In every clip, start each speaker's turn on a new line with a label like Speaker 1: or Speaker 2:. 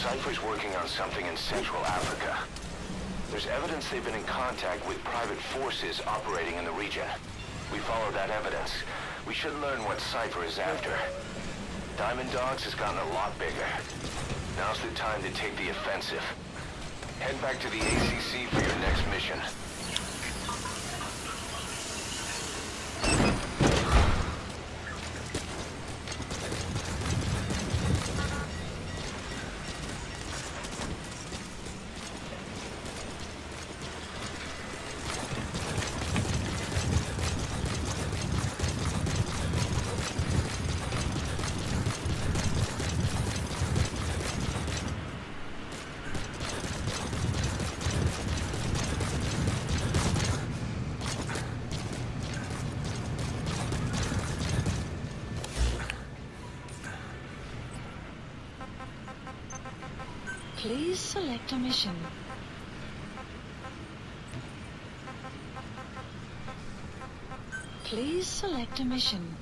Speaker 1: Cypher's working on something in Central Africa. There's evidence they've been in contact with private forces operating in the region. We follow that evidence. We should learn what Cypher is after. Diamond Dogs has gotten a lot bigger. Now's the time to take the offensive. Head back to the ACC for your next mission.
Speaker 2: Please select a mission. Please select a mission.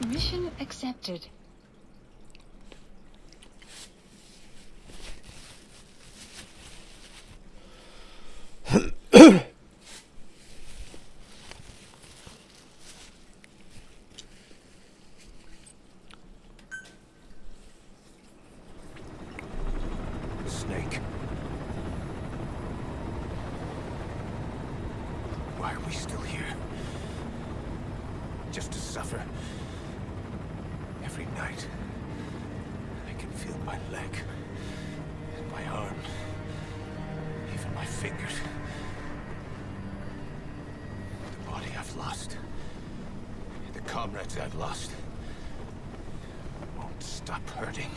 Speaker 2: Mission accepted.
Speaker 1: Snake. Why are we still here? Just to suffer? Every night, I can feel my leg, and my arm, even my fingers. The body I've lost, and the comrades I've lost, won't stop hurting.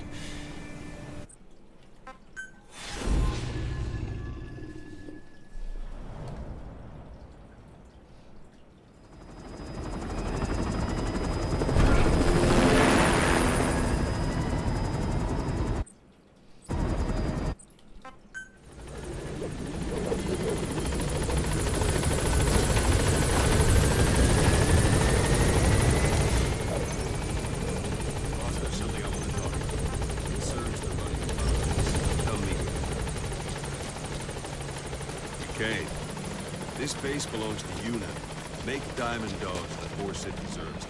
Speaker 3: Okay. This base belongs to you now. Make Diamond Dogs the force it deserves.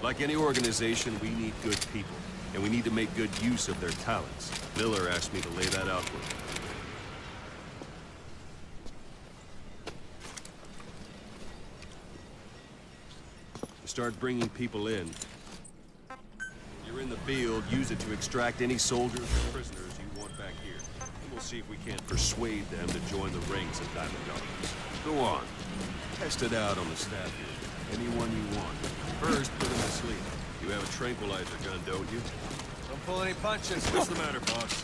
Speaker 3: Like any organization, we need good people, and we need to make good use of their talents. Miller asked me to lay that out for you. To start bringing people in. You're in the field, use it to extract any soldiers or prisoners you want back here. We'll see if we can't persuade them to join the ranks of Diamond Dogs. Go on. Test it out on the staff here. Anyone you want. First, put them to sleep. You have a tranquilizer gun, don't you?
Speaker 4: Don't pull any punches.
Speaker 3: What's the matter, boss?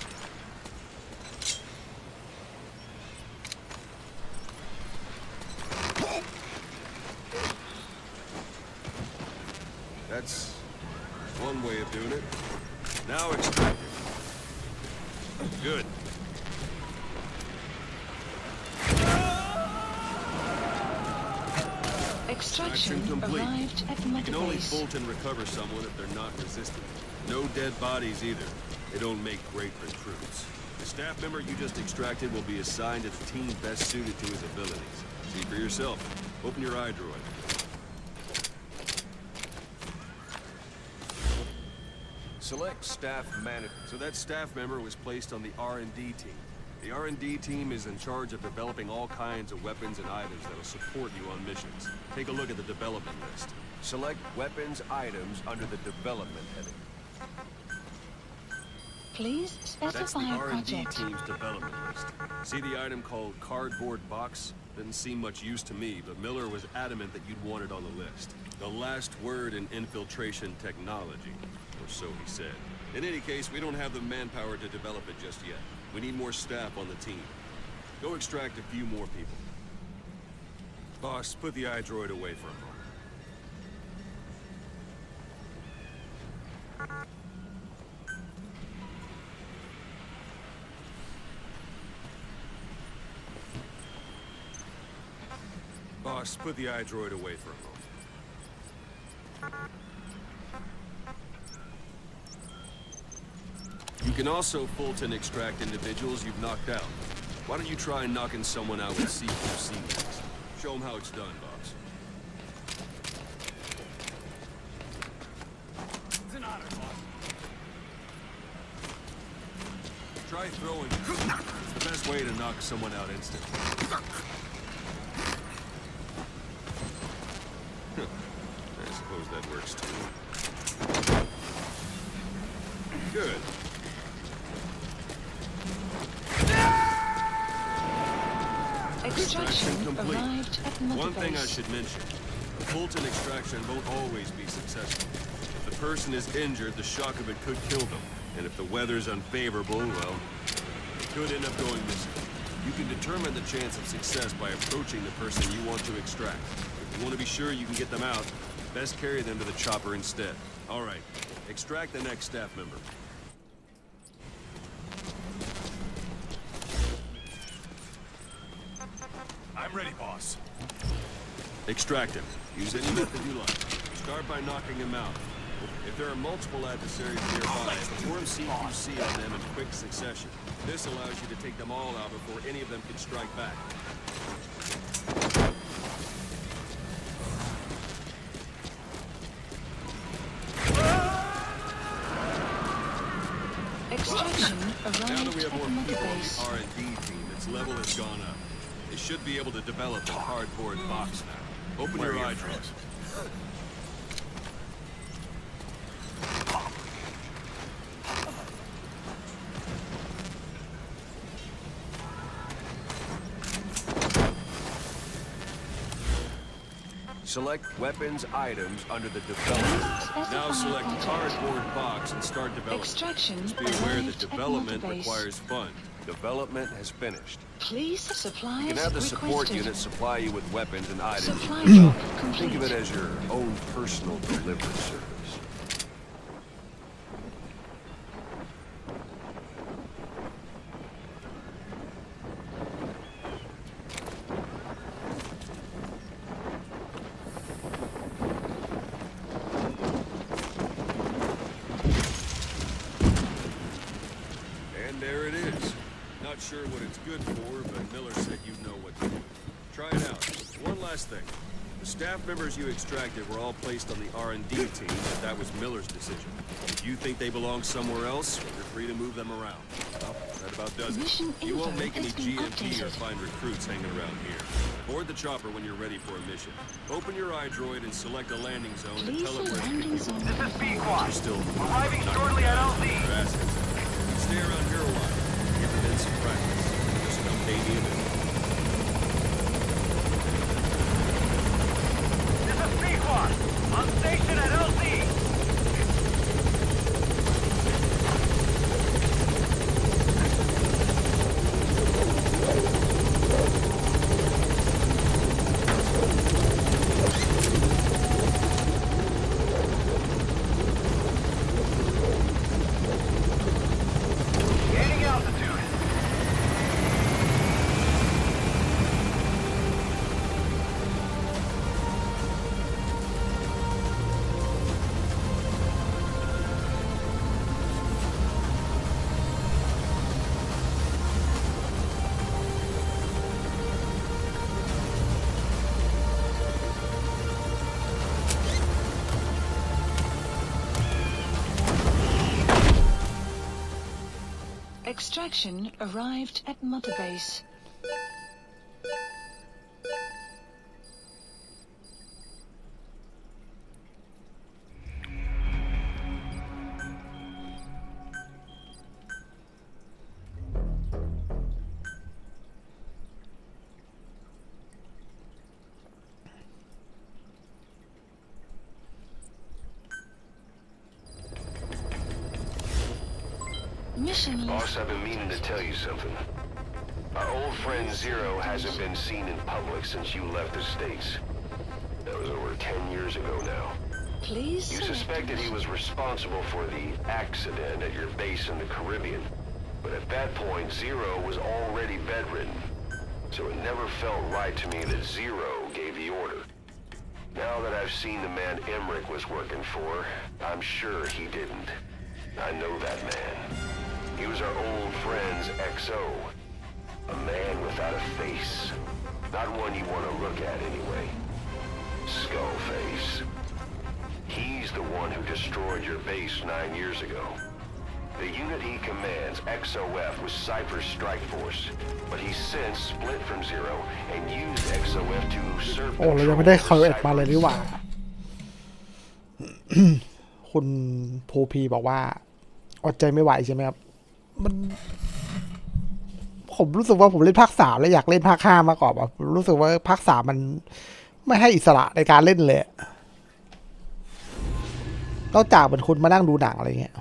Speaker 3: That's one way of doing it. Now extract it. Good.
Speaker 2: Extraction
Speaker 3: complete.
Speaker 2: arrived at
Speaker 3: You can only
Speaker 2: Metabase.
Speaker 3: bolt and recover someone if they're not resistant. No dead bodies either. They don't make great recruits. The staff member you just extracted will be assigned to the team best suited to his abilities. See for yourself. Open your eye droid. Select staff manager. So that staff member was placed on the R&D team. The R&D team is in charge of developing all kinds of weapons and items that'll support you on missions. Take a look at the development list. Select weapons items under the development heading.
Speaker 2: Please
Speaker 3: That's the
Speaker 2: specify a
Speaker 3: R&D
Speaker 2: project.
Speaker 3: team's development list. See the item called cardboard box? Didn't seem much use to me, but Miller was adamant that you'd want it on the list. The last word in infiltration technology, or so he said. In any case, we don't have the manpower to develop it just yet. We need more staff on the team. Go extract a few more people. Boss, put the iDroid away for a moment. Boss, put the iDroid away for a moment. You can also Fulton extract individuals you've knocked out. Why don't you try knocking someone out with C4C next? Show them how it's done, Boss.
Speaker 4: It's an honor, boss.
Speaker 3: Try throwing. It's the best way to knock someone out instantly. I suppose that works too. Good.
Speaker 2: Extraction
Speaker 3: complete.
Speaker 2: arrived at Mother
Speaker 3: One thing I
Speaker 2: Base.
Speaker 3: should mention. The Fulton extraction won't always be successful. If the person is injured, the shock of it could kill them. And if the weather's unfavorable, well, it could end up going missing. You can determine the chance of success by approaching the person you want to extract. If you want to be sure you can get them out, best carry them to the chopper instead. All right, extract the next staff member.
Speaker 4: I'm ready, boss.
Speaker 3: Extract him. Use any method you like. Start by knocking him out. If there are multiple adversaries nearby, perform CQC on them in quick succession. This allows you to take them all out before any of them can strike back.
Speaker 2: Extraction
Speaker 3: Now that
Speaker 2: arrived
Speaker 3: we have
Speaker 2: at
Speaker 3: more
Speaker 2: Mother
Speaker 3: people on
Speaker 2: Base.
Speaker 3: the R&D team, its level has gone up. They should be able to develop a cardboard box now. Open your eye drops. Select weapons items under the development. Now select cardboard box and start development.
Speaker 2: Extraction
Speaker 3: Just be aware that
Speaker 2: arrived at
Speaker 3: development
Speaker 2: Mother Base.
Speaker 3: requires funds. Development has finished.
Speaker 2: Please supplies
Speaker 3: You can have the support
Speaker 2: requested.
Speaker 3: unit supply you with weapons and items.
Speaker 2: Supply drop complete.
Speaker 3: Think of it as your own personal delivery service. And there it is. Not sure what it's good for, but Miller said you'd know what to do. Try it out. One last thing. The staff members you extracted were all placed on the R&D team, but that was Miller's decision. If you think they belong somewhere else, you're free to move them around. Well, that about does it.
Speaker 2: Mission
Speaker 3: You won't
Speaker 2: info
Speaker 3: make any
Speaker 2: has been
Speaker 3: GMP or
Speaker 2: updated.
Speaker 3: find recruits hanging around here. Board the chopper when you're ready for a mission. Open your iDroid and select a landing zone and
Speaker 2: Please
Speaker 3: tell it where to
Speaker 2: landing
Speaker 3: pick you
Speaker 2: zone.
Speaker 3: up.
Speaker 5: This is Speedquad.
Speaker 3: You're still
Speaker 5: Arriving
Speaker 3: not
Speaker 5: shortly at LZ.
Speaker 3: your assets. Stay around here a while. Give them in some practice. Just come pay me a visit.
Speaker 5: This is Speedquad. On station at LZ. Gaining altitude.
Speaker 2: Extraction arrived at Mother Base. Mission list.
Speaker 1: Boss, I've been meaning to tell you something. Our old friend Zero hasn't been seen in public since you left the States. That was over 10 years ago now.
Speaker 2: Please
Speaker 1: You
Speaker 2: select
Speaker 1: suspected he was responsible for the accident at your base in the Caribbean. But at that point, Zero was already bedridden. So it never felt right to me that Zero gave the order. Now that I've seen the man Emmerich was working for, I'm sure he didn't. I know that man. He was our old friend's XO. A man without a face. Not one you want to look at anyway. Skullface. He's the one who destroyed your base 9 years ago. The unit he commands, XOF, was Cypher's strike force, but he's since split from Zero and used XOF to usurp
Speaker 6: โอ้เรายัง
Speaker 1: control
Speaker 6: ไม่ได้
Speaker 1: of
Speaker 6: คอร์เอ
Speaker 1: the
Speaker 6: ทมาเลย
Speaker 1: Cypher
Speaker 6: นี่หว่า คุณภูพีบอกว่าอดใจไม่ไหวใช่ไหมครับมันผมรู้สึกว่าผมเล่นภาค3แล้วอยากเล่นภาค5มากกว่าแบบรู้สึกว่าภาค3มันไม่ให้อิสระในการเล่นเลยนอกจากเป็นคุณมานั่งดูหนังอะไรเงี้ย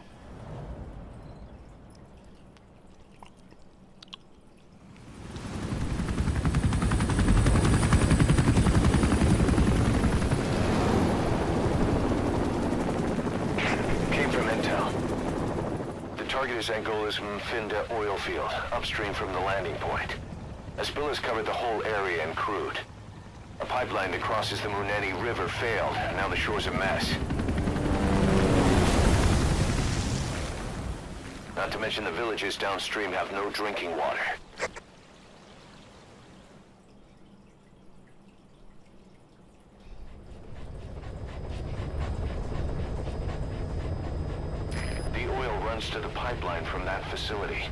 Speaker 1: Target is Angola Mfinda oil field, upstream from the landing point. A spill has covered the whole area and crude. A pipeline that crosses the Muneni River failed, and now the shore's a mess. Not to mention the villages downstream have no drinking water. To the pipeline from that facility.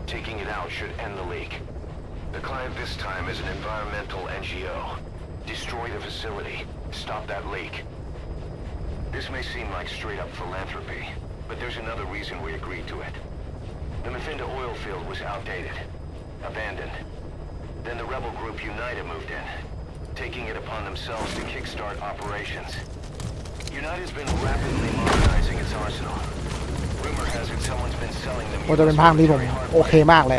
Speaker 1: Taking it out should end the leak. The client this time is an environmental NGO. Destroy the facility. Stop that leak. This may seem like straight-up philanthropy, but there's another reason we agreed to it. The Mfinda oil field was outdated, abandoned. Then the rebel group United moved in, taking it upon themselves to kickstart operations. United's been rapidly modernizing its arsenal.
Speaker 6: โอ้จะเป็นภาคที่ผมโอเคมากเลย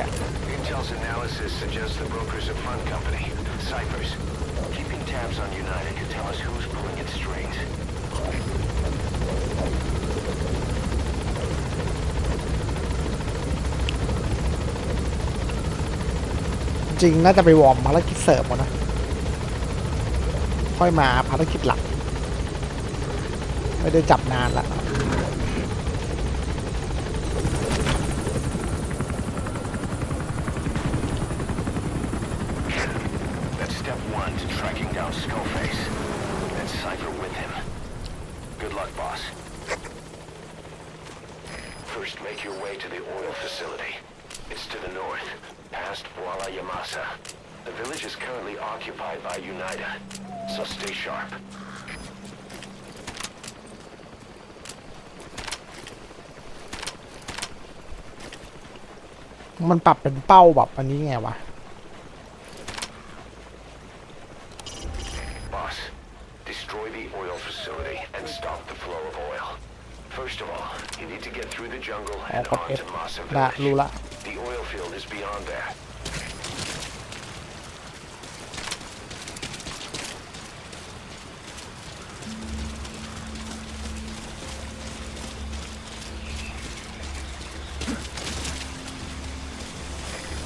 Speaker 1: Intel's analysis suggests the broker's a front company, Cyphers. Keeping tabs on United could tell us who's pulling its strings.
Speaker 6: จริงน่าจะไปวอร์มภารกิจเสริมก่อนนะค่อยมาภารกิจหลักไม่ได้จับนานละ
Speaker 1: Tracking down Skullface, and Cypher with him. Good luck, boss. First, make your way to the oil facility. It's to the north, past Kuala Yamasa. The village is currently occupied by Unida, so stay sharp.
Speaker 6: มันปรับเป็นเป้าแบบอันนี้ไงวะ
Speaker 1: Destroy the oil facility and stop the flow of oil. First of all, you need to get through the jungle and onto Masa Village. The oil field is beyond there.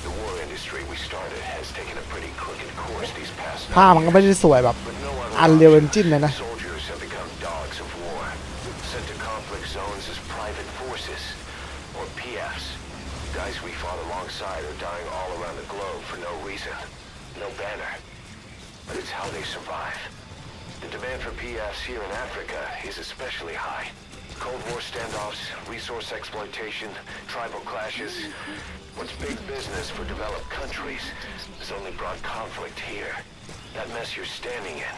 Speaker 1: The war industry we started has taken a pretty crooked course these past
Speaker 6: ภาพมันก็ไม่ได้สวยแบบอันเรียวเอนจินเลยนะ
Speaker 1: Soldiers have become dogs of war, sent to conflict zones as private forces, or PFs. Guys we fought alongside are dying all around the globe for no reason, no banner. But it's how they survive. The demand for PFs here in Africa is especially high. Cold War standoffs, resource exploitation, tribal clashes. What's big business for developed countries has only brought conflict here. That mess you're standing in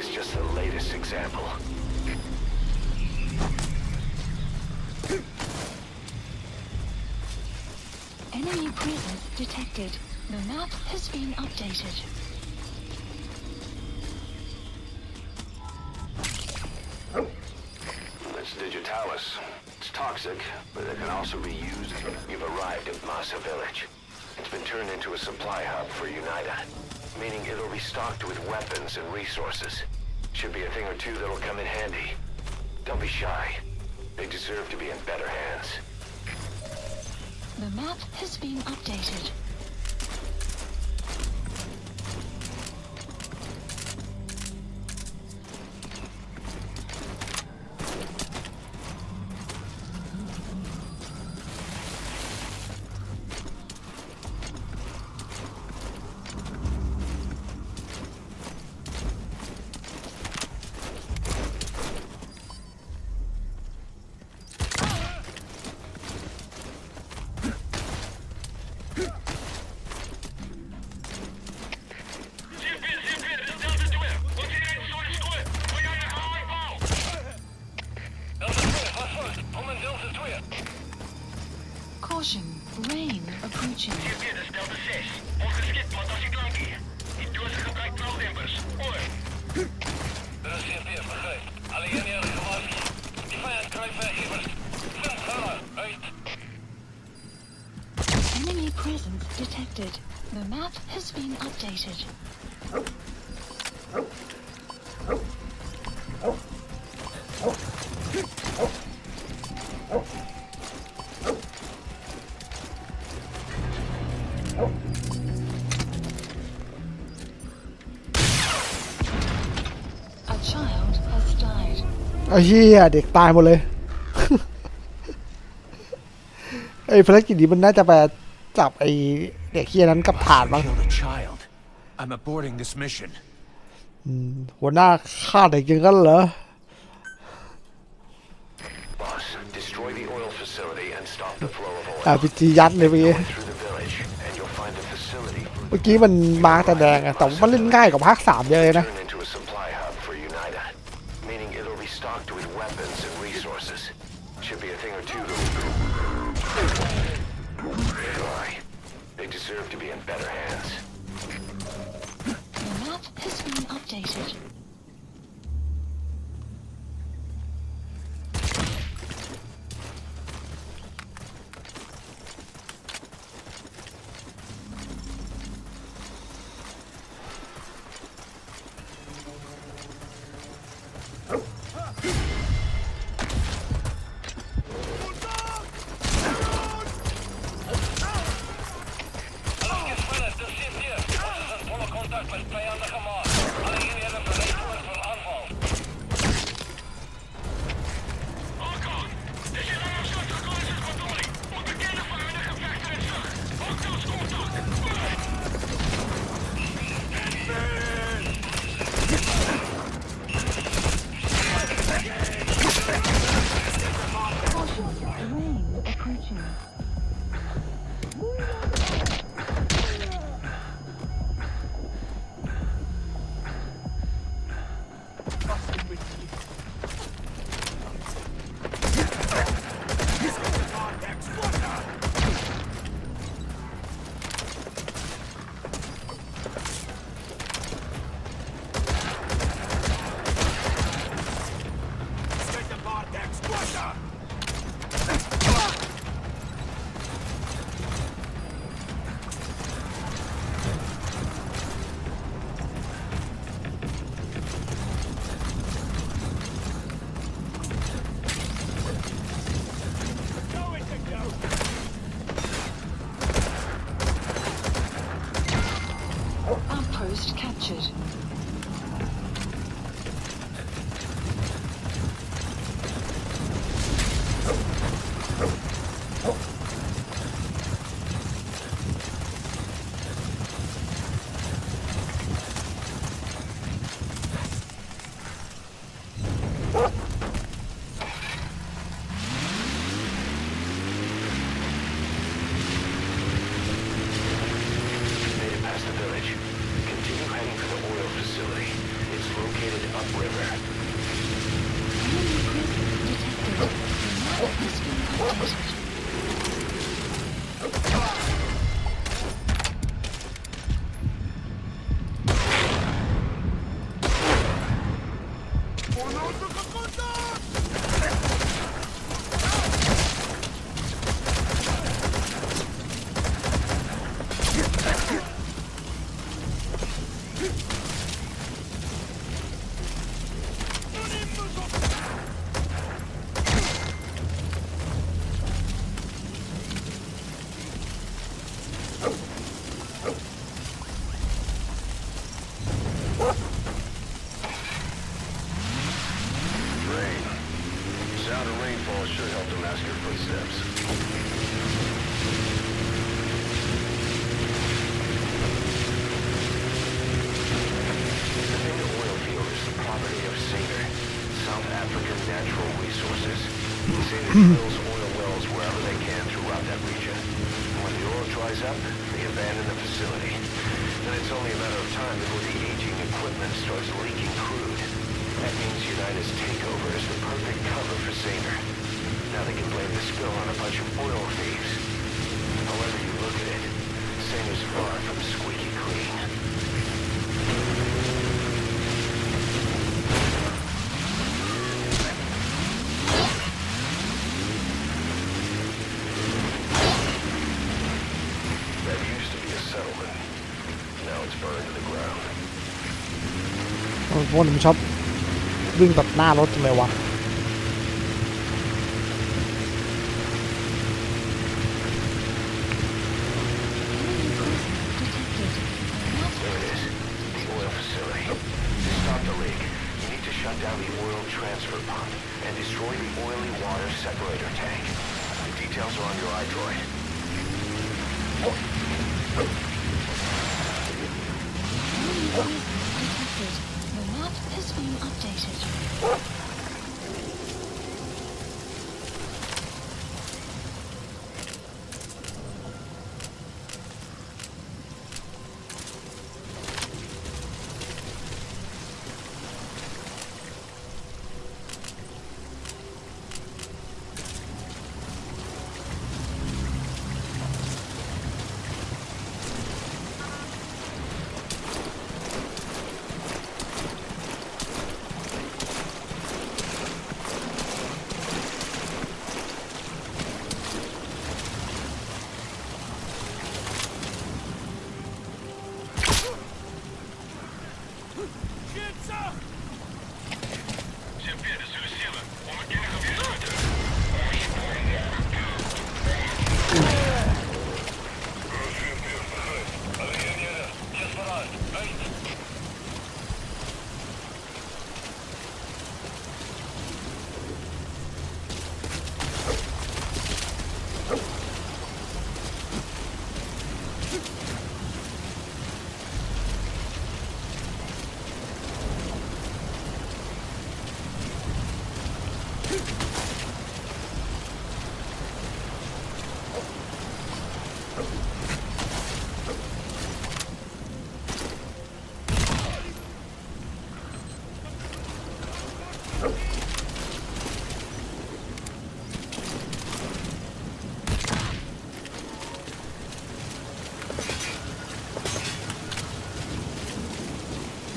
Speaker 1: is just the latest example.
Speaker 2: Enemy presence detected. The map has been updated.
Speaker 1: It's Digitalis. It's toxic, but it can also be used. You've arrived at Masa Village. It's been turned into a supply hub for UNITA, meaning it'll be stocked with weapons and resources. Should be a thing or two that'll come in handy. Don't be shy. They deserve to be in better hands.
Speaker 2: The map has been updated. Caution, rain approaching. Enemy presence detected. The map has been updated. A child has died.
Speaker 6: ไอ้เหี้ยเด็กตายหมดเลย ไอ้ภารกิจนี้มันน่าจะไปจับไอ้เด็กเหี้ยนั้นกับฐานบ้าง
Speaker 4: Killed a child. I'm aborting this mission.
Speaker 6: หัวหน้าฆ่าเด็กยังกันเหรอ
Speaker 1: Boss, destroy the oil facility and stop the flow of oil.
Speaker 6: RPG ยัดเลยเมื่อกี้
Speaker 1: Through the village, and you'll find the facility
Speaker 6: เมื่อกี้มันมาแต่แดงอะแต่ว่ามันเล่นง่ายกว่าภาค3เยอะเลยนะ
Speaker 1: turned into a supply hub for UNITA, meaning it'll be stocked with weapons and resources. Should be a thing or two Sorry. They deserve to be in better hands.
Speaker 2: The map has been updated. Rain approaching. Outpost captured.
Speaker 1: Made it past the village. Continue heading for the oil facility. It's located upriver.
Speaker 2: Enemy presence detected. The map has been updated.
Speaker 1: a spill on a bunch of oil thieves. However you look at it, same is far from squeaky clean. That used to be a settlement. Now it's burned to the ground.
Speaker 6: พวกนี้มันชอบวิ่งตัดหน้ารถจังเลยวะ
Speaker 1: There it is, the oil facility. To stop the leak, you need to shut down the oil transfer pump and destroy the oily water separator tank. The details are on your iDroid.
Speaker 2: Detected. The map has been updated.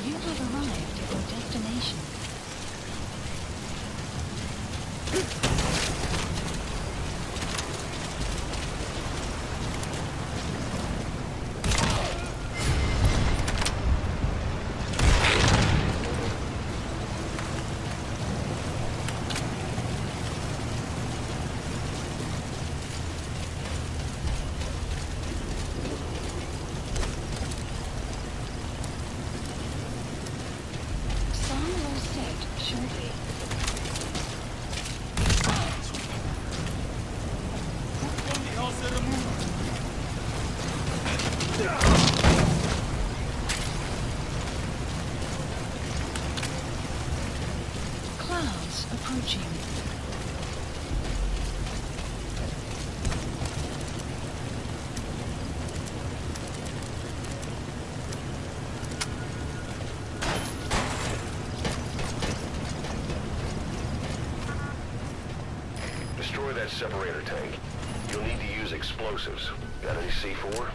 Speaker 2: You have arrived at your destination. Sun will set shortly. Clouds approaching.
Speaker 1: Destroy that separator tank. You'll need to use explosives. Got any C4?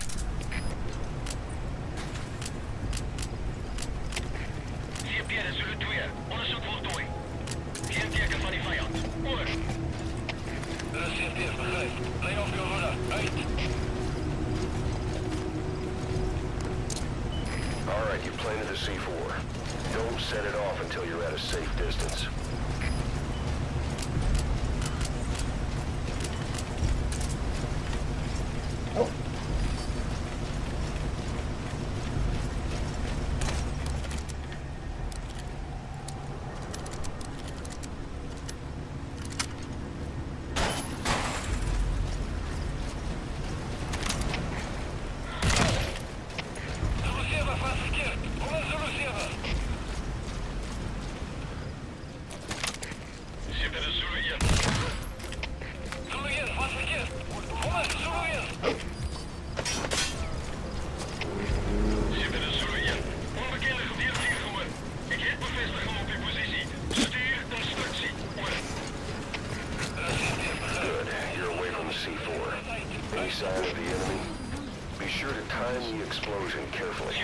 Speaker 1: Alright, you planted the C4. Don't set it off until you're at a safe distance. sign of the enemy. Be sure to time the explosion carefully.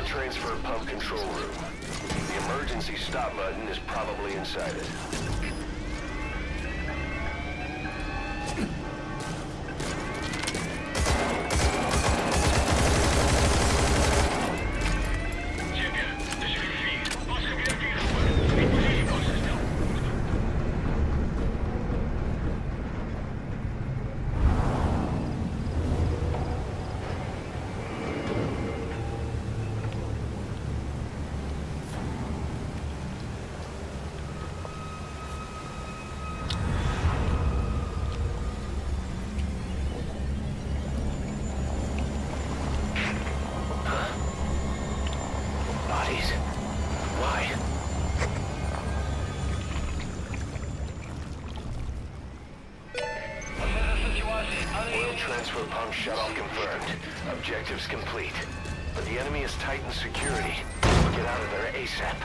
Speaker 1: Transfer pump control room. The emergency stop button is probably inside it. Transfer pump shut-off confirmed. Objectives complete. but the enemy has tightened security. Get out of there ASAP.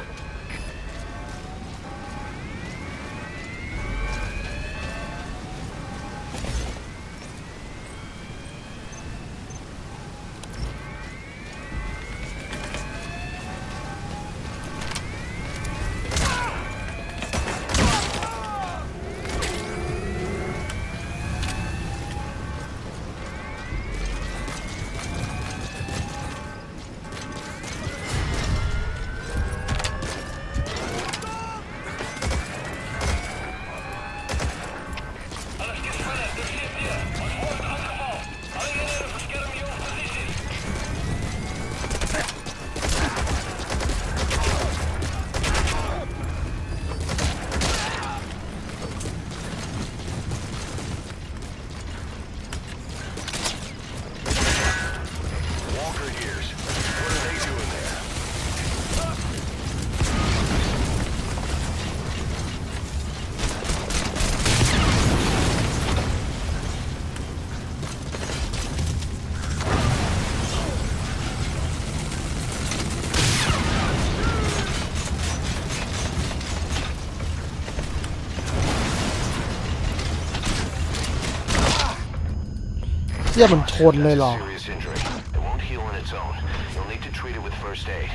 Speaker 6: เหี้ยมันชนเลยเหรอ
Speaker 1: Serious injury. It won't heal on its own. You'll need to treat it with first aid.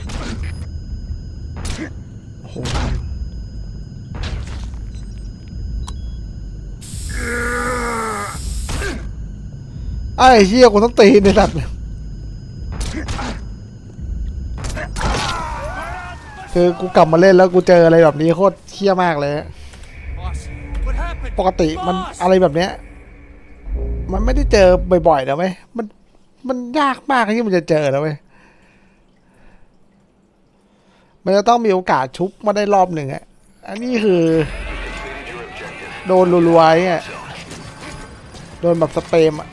Speaker 6: โอ้โหไอ้เหี้ยกูต้องตีในสัตว์คือกูกลับมาเล่นแล้วกูเจออะไรแบบนี้โคตรเหี้ยมากเลย
Speaker 4: What happened?
Speaker 6: ปกติมันอะไรแบบเนี้ยมันไม่ได้เจอบ่อยๆนะเว้ยมันยากมากที่มันจะเจอนะเว้ยมันจะต้องมีโอกาสชุบมาได้รอบหนึ่งอ่ะอันนี้คือโดนรัวๆเนี่ยโดนแบบสเปรมอ่ะ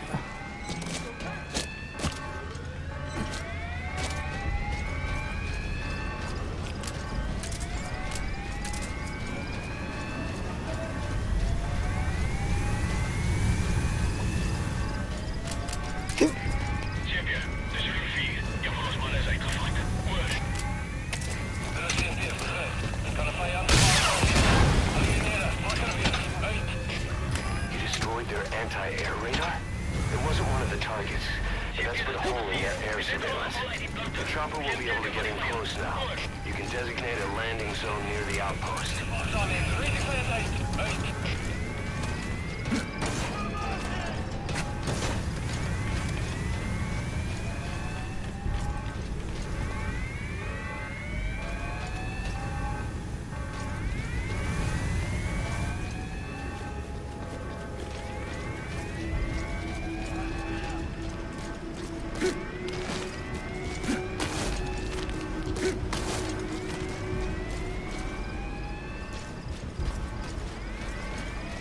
Speaker 1: Anti-air radar? It wasn't one of the targets, but that's put a hole in their air surveillance. The chopper will be able to get in close now. You can designate a landing zone near the outpost.
Speaker 6: เ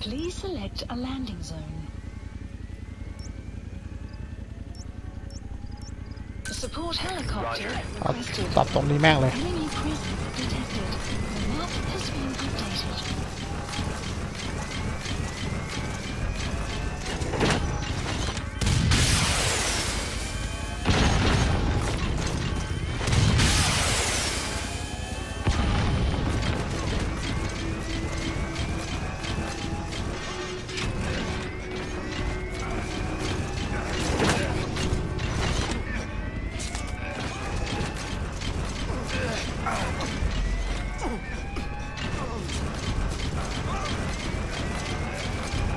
Speaker 2: Please select a landing zone. Support helicopter
Speaker 6: ตั
Speaker 2: requested.
Speaker 6: ดตรงนี้แม่งเลย
Speaker 2: Enemy presence detected. The map has been updated.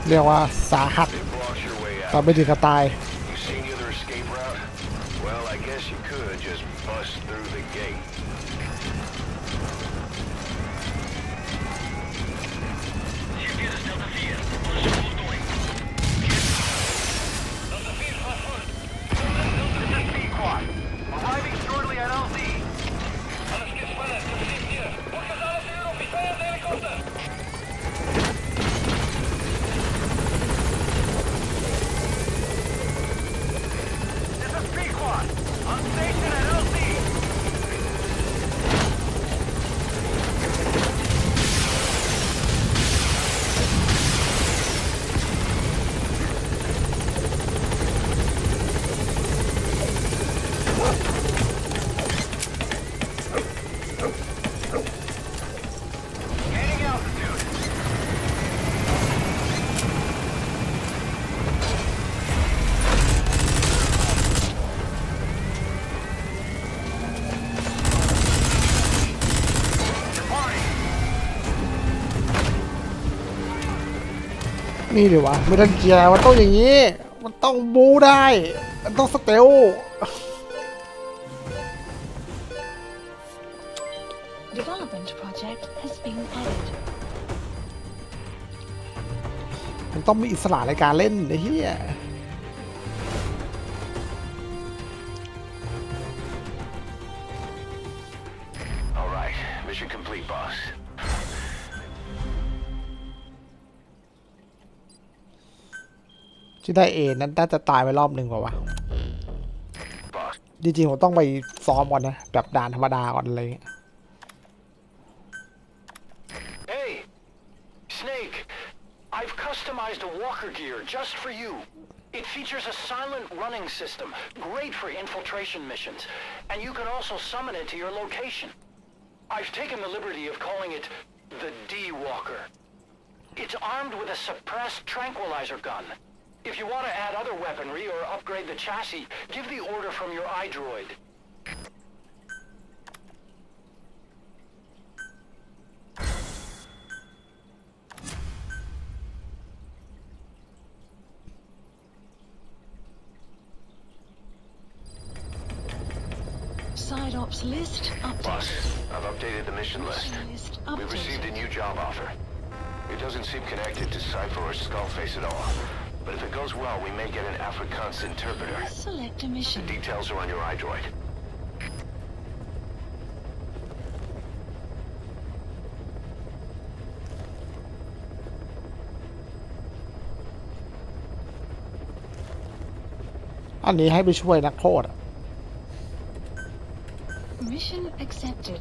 Speaker 2: เรียกว่าสาหัส
Speaker 1: They blocked your way
Speaker 6: แต่
Speaker 1: out.
Speaker 6: ไม่ถึงกับตาย
Speaker 1: You see any other escape route? Well, I guess you could just bust through the gate.
Speaker 5: Arriving shortly at LZ. This is Pequot. On station at LZ.
Speaker 6: นี่ดิวะไม่ทันเกียร์มันต้องอย่างนี้ มันต้องบูได้ มันต้องสเตล
Speaker 2: Development project has been added.
Speaker 6: มันต้องมีอิสระในการเล่นไอ้เหี้ย
Speaker 1: All right, mission complete, boss.
Speaker 6: ที่ได้เอนั้นน่าจะตายไปรอบหนึ่งกว่าวะ
Speaker 1: Boss.
Speaker 6: จริงๆผมต้องไปซ้อมก่อนนะแบบด่านธรรมดาก่อนอะไรเงี้ย
Speaker 1: Hey, Snake. I've customized a walker gear just for you. It features a silent running system, great for infiltration missions, and you can also summon it to your location. I've taken the liberty of calling it the D-Walker. It's armed with a suppressed tranquilizer gun. If you want to add other weaponry or upgrade the chassis, give the order from your iDroid.
Speaker 2: Side ops list
Speaker 1: Boss,
Speaker 2: updated.
Speaker 1: I've updated the mission list.
Speaker 2: List
Speaker 1: We've received a
Speaker 2: updated.
Speaker 1: new job offer. It doesn't seem connected to Cypher or Skullface at all. But if it goes well, we may get an Afrikaans interpreter.
Speaker 2: Select a mission.
Speaker 1: Details are on your iDroid.
Speaker 6: อันนี้ให้ไปช่วยนักโทษอะ
Speaker 2: Mission accepted.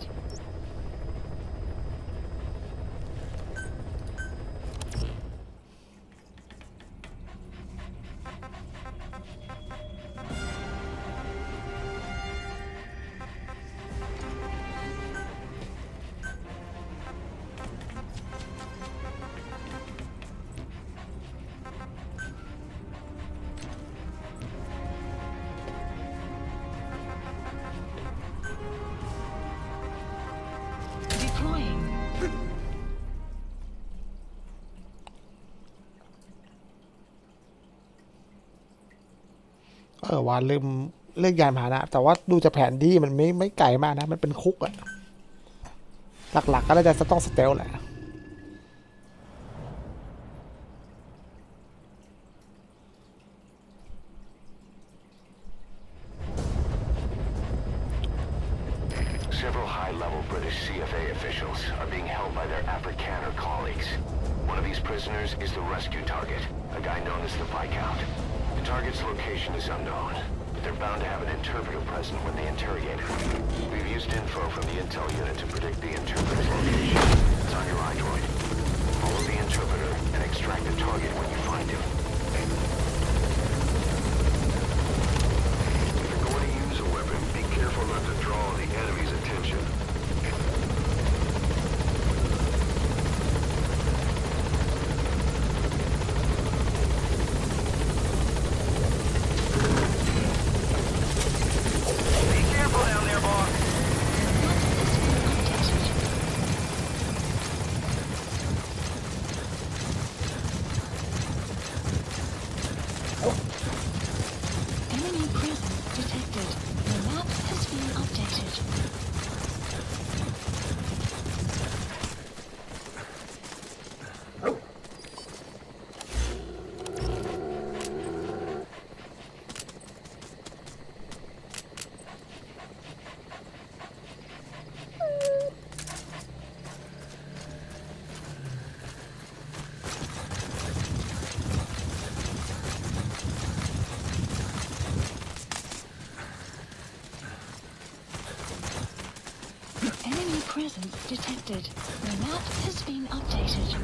Speaker 2: Deploying.
Speaker 6: ว่าลืมเลือกยานพาหนะ แต่ว่าดูจากแผนที่มันไม่ไกลมากนะ มันเป็นคุกอะหลักๆก็น่าจะต้องสเตลแหละ
Speaker 1: Several high-level British CFA officials are being held by their Afrikaner colleagues. One of these prisoners is the rescue target, a guy known as the Viscount. The target's location is unknown, but they're bound to have an interpreter present when they interrogate him. We've used info from the intel unit to predict the interpreter's location. It's on your iDroid. Follow the interpreter and extract the target when you find him. If you're going to use a weapon, be careful not to draw the enemy's attention.
Speaker 2: Enemy presence detected. The map has been updated. Enemy presence detected. The map has been updated.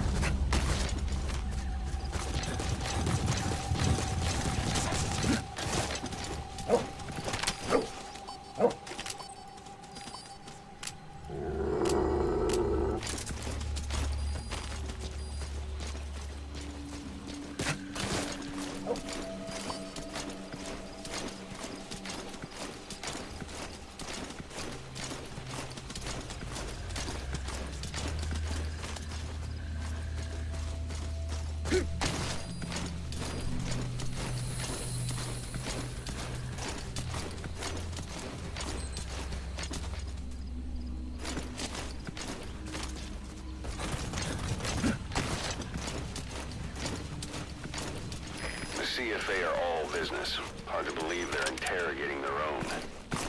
Speaker 1: CFA are all business. Hard to believe they're interrogating their own.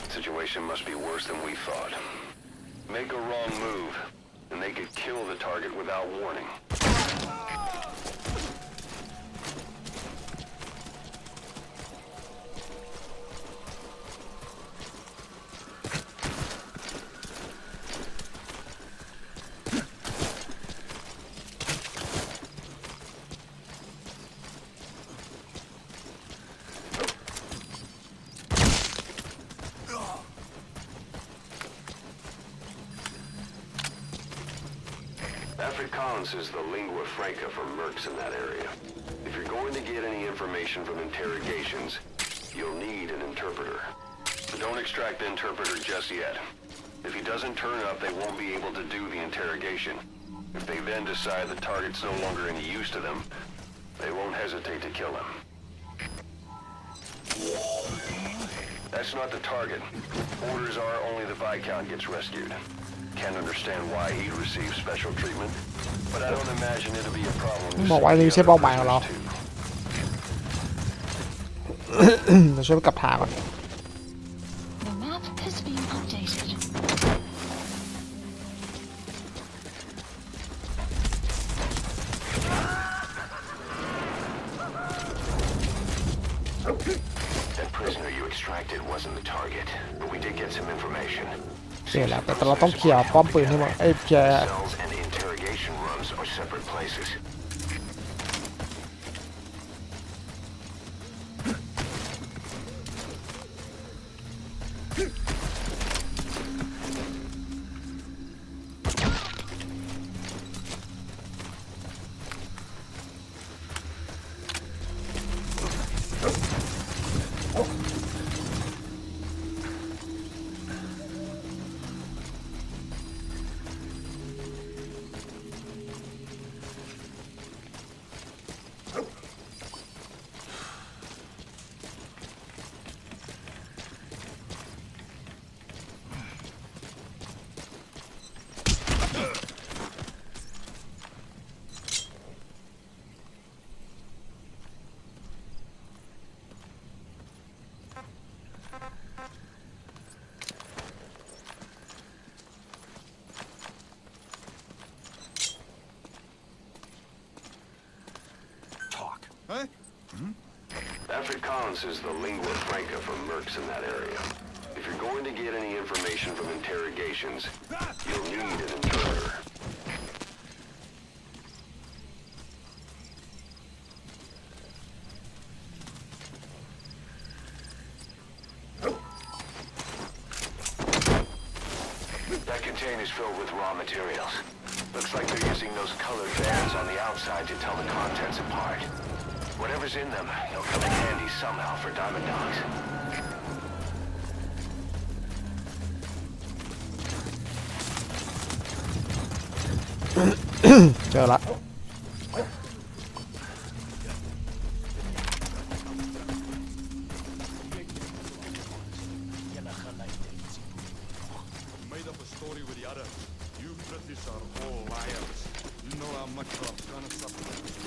Speaker 1: Situation must be worse than we thought. Make a wrong move, and they could kill the target without warning. Afrikaans is the lingua franca for mercs in that area. If you're going to get any information from interrogations, you'll need an interpreter. But don't extract the interpreter just yet. If he doesn't turn up, they won't be able to do the interrogation. If they then decide the target's no longer any use to them, they won't hesitate to kill him. That's not the target. Orders are only the Viscount gets rescued. Can't understand why he'd receive special treatment, but I don't imagine it'll be a problem.
Speaker 6: บอกว่านี่ใช่เป้าหมายของเรา เดี๋ยวช่วยไปกลับทางก่อน
Speaker 2: The map has been updated.
Speaker 1: That prisoner you extracted wasn't the target, but we did get some information.
Speaker 6: เสียแล้วแต่เราต้องเคลียร์ป้อมปืนให้หมดเคลียร์
Speaker 1: Cells and interrogation rooms are separate places. Collins is the lingua franca for mercs in that area. If you're going to get any information from interrogations, you'll need an interpreter. That container's filled with raw materials. Looks like they're using those colored bands on the outside to tell the contents apart. Whatever's in them, they'll come in handy somehow for diamond dogs.
Speaker 6: เจอละ
Speaker 3: Made up a story with the others. You British are all liars. You know how much our gonna suffer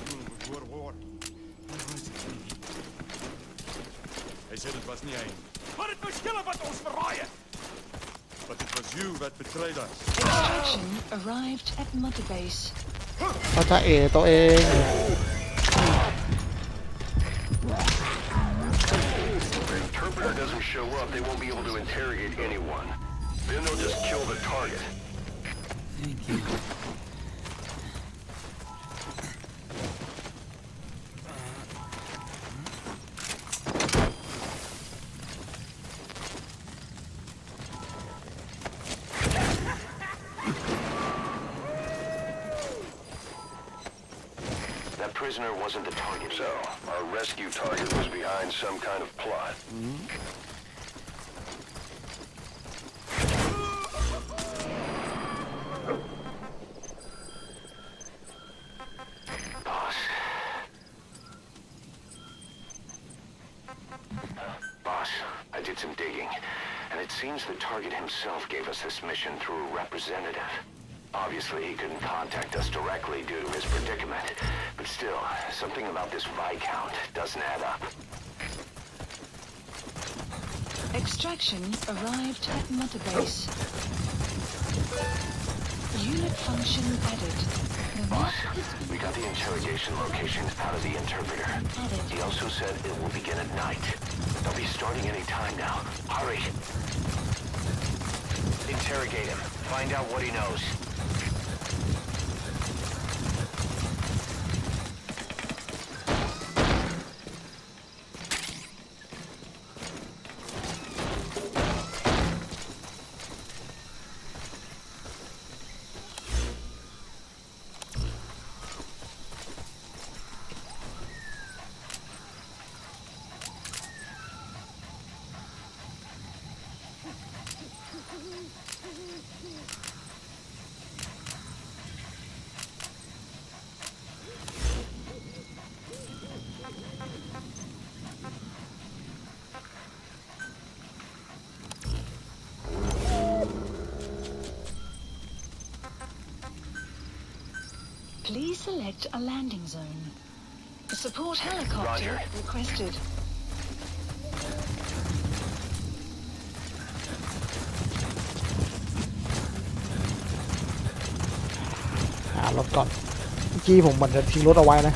Speaker 3: during the World War. Hij zei het was niet één.
Speaker 5: Maar het verschillen wat ons verraaien!
Speaker 3: But it was you that betrayed us.
Speaker 2: Extraction arrived at Mother Base.
Speaker 6: เขาจะตัวเอง
Speaker 1: If the interpreter doesn't show up, they won't be able to interrogate anyone. Then they'll just kill the target.
Speaker 7: Thank you.
Speaker 1: That prisoner wasn't the target. So, our rescue target was behind some kind of plot. Boss, I did some digging, and it seems the target himself gave us this mission through a representative. Obviously, he couldn't contact us directly due to his predicament, but still, something about this Viscount doesn't add up.
Speaker 2: Extraction arrived at Mother Base. Unit function added. The
Speaker 1: Boss,
Speaker 2: map is
Speaker 1: we got the interrogation location out of the interpreter.
Speaker 2: added.
Speaker 1: He also said it will begin at night. They'll be starting any time now. Hurry! Interrogate him. Find out what he knows.
Speaker 2: Please select a landing zone. A support helicopter
Speaker 1: Roger.
Speaker 2: requested.
Speaker 6: รถก่อนเมื่อกี้ผมเหมือนจะทิ้งรถเอาไว้นะ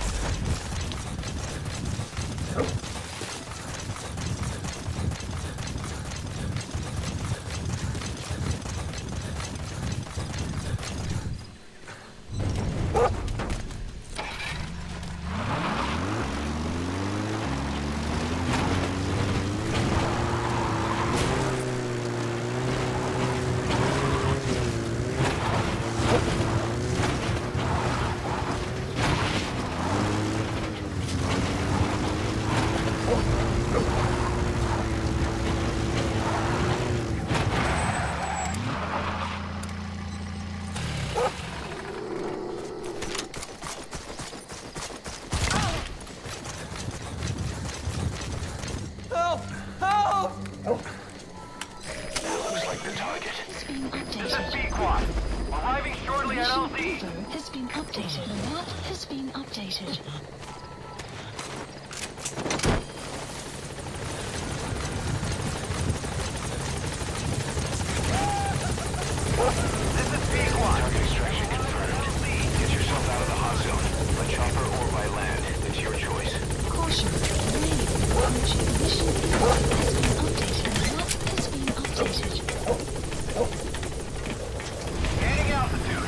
Speaker 5: Arriving shortly at LZ.
Speaker 2: Info has been updated. The map has been updated.
Speaker 5: This is P1.
Speaker 1: Target extraction confirmed. Get yourself out of the hot zone. By chopper or by land. It's your choice.
Speaker 2: Caution. Grenade approaching.
Speaker 5: Gaining altitude.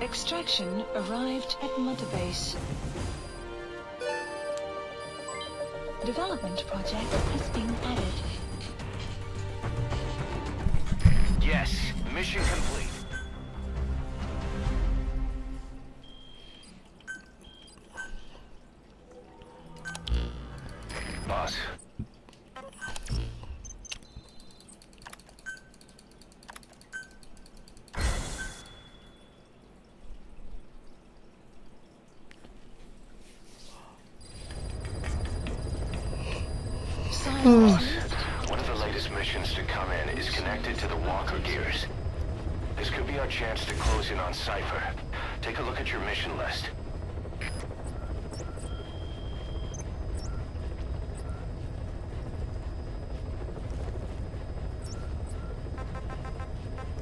Speaker 2: Extraction arrived at Mother Base. Development project has been added.
Speaker 1: Yes, mission complete. Boss. One of the latest missions to come in is connected to the walker gears. This could be our chance to close in on Cypher. Take a look at your mission list.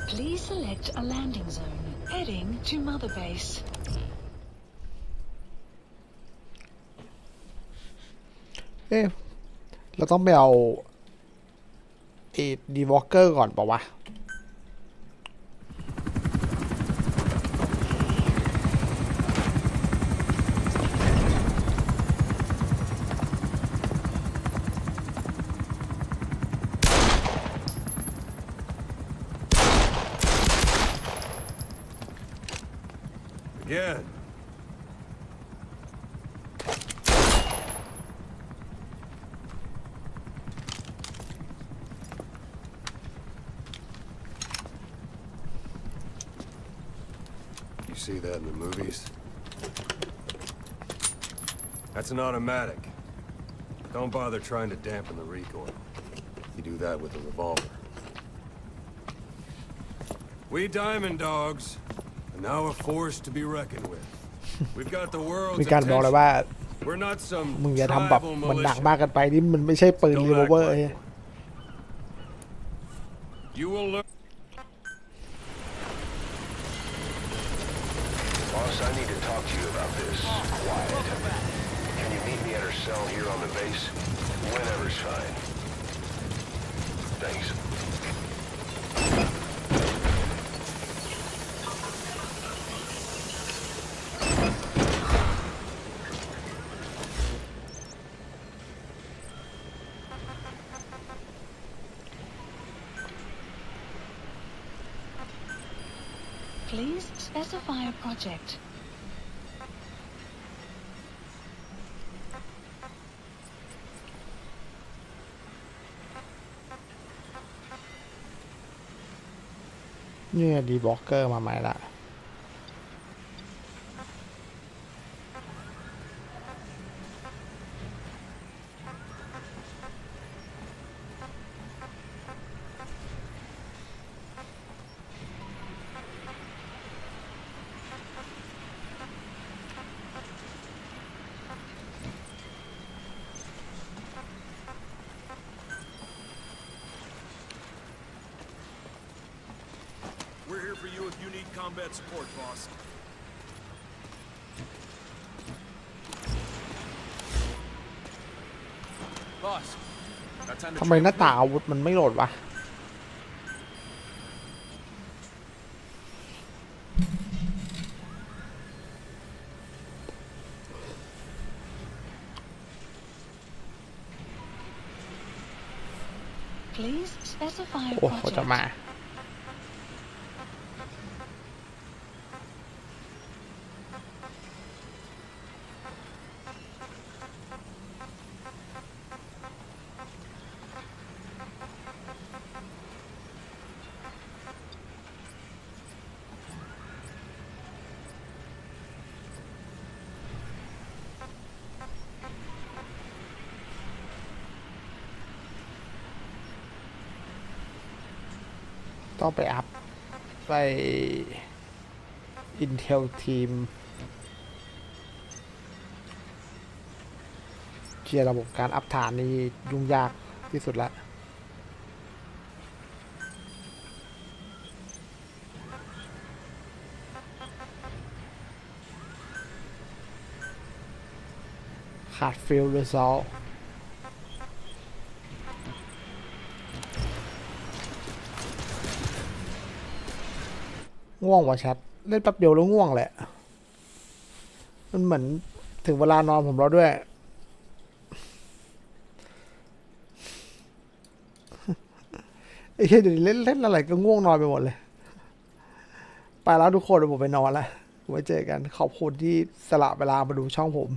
Speaker 2: Please select a landing zone heading to Mother Base.
Speaker 6: เอ๊ะเราต้องไปเอาดีวอล์กเกอร์ก่อนเปล่าวะ
Speaker 3: Again. You see that in the movies? That's an automatic. Don't bother trying to dampen the recoil. You do that with a revolver. We diamond dogs are now a force to be reckoned with. We've got the world's
Speaker 6: มีการบอกเลยว่า
Speaker 3: attention. We're not some
Speaker 6: มึงอย่าทำแบบ
Speaker 3: tribal
Speaker 6: มันหนัก
Speaker 3: militia.
Speaker 6: มากเกันไปนี่มันไม่ใช่ปืน
Speaker 3: Don't
Speaker 6: รีโว
Speaker 3: act
Speaker 6: เวอร์
Speaker 3: like one. You will learn.
Speaker 1: Boss, I need to talk to you about this. Quiet. Can you meet me at her cell here on the base? Whenever's fine. Thanks.
Speaker 2: Please specify a project.
Speaker 6: เนี่ยดีวอล์กเกอร์มาใหม่ละ
Speaker 3: We're here for you if you need combat support, boss.
Speaker 4: Boss, got time to
Speaker 6: ทำไมหน้าต่างอาวุธมันไม่โหลดวะ
Speaker 2: Please specify a
Speaker 6: โอ้เขาจะ
Speaker 2: project.
Speaker 6: มา ต้องไปอัพไป Intel Team เคลียร์ระบบการอัปฐานนี่ยุ่งยากที่สุดละขาดฟิลหรือซอลง่วงว่ะชัดเล่นแป๊บเดียวแล้วง่วงแหละมันเหมือนถึงเวลานอนผมแล้วด้วยไอ้เหี้ยเดี๋ยวนี้เล่นอะไรก็ง่วงนอนไปหมดเลยไปแล้วทุกคนเดี๋ยวผมไปนอนแล้วไว้เจอกันขอบคุณที่สละเวลามาดูช่องผม